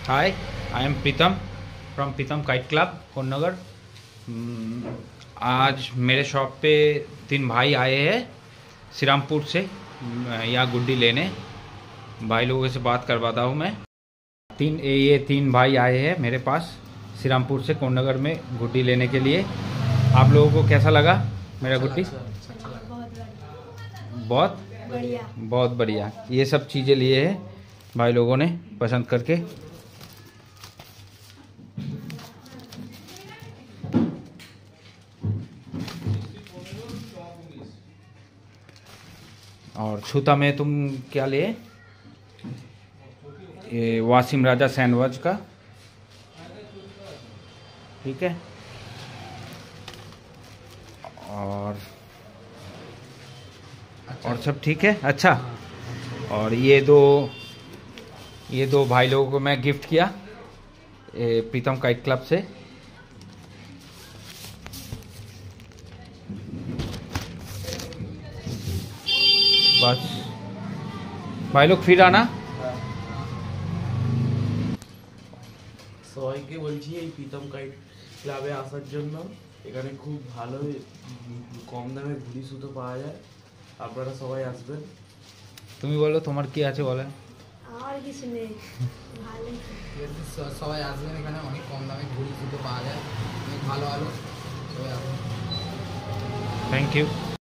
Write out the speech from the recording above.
Hi, I am Pritam from Pritam Kite Club, Konnagar. आज मेरे shop पे 3 भाई आए हैं श्रीरामपुर से यहाँ गुड्डी लेने। भाई लोगों से बात करवाता हूँ मैं। ये 3 भाई आए हैं मेरे पास श्रीरामपुर से कोन्नगर में गुड्डी लेने के लिए। आप लोगों को कैसा लगा मेरा गुड्डी? बहुत बढ़िया। बहुत बढ़िया। ये सब चीज़ें लिए हैं भाई लोगों ने पसंद करके। और छूता में तुम क्या लिए? ये वासिम राजा सैंडविच का, ठीक है। और सब ठीक है, अच्छा। और ये दो भाई लोगों को मैं गिफ्ट किया प्रीतम काइट क्लब से। बस भाई लोग फिर आना। সবাইকে বলছি এই প্রীতম কাইট ক্লাবে আসার জন্য। এখানে খুব ভালো কম দামে ঘুড়ি সুতো পাওয়া যায়, আপনারা সবাই আসবেন। তুমি বলো তোমার কি আছে বলে। আর কিছু নেই, ভালোই। সবাই আসবেন, এখানে অনেক কম দামে ঘুড়ি সুতো পাওয়া যায়, অনেক ভালো ভালো। সবাই আসবেন। Thank you.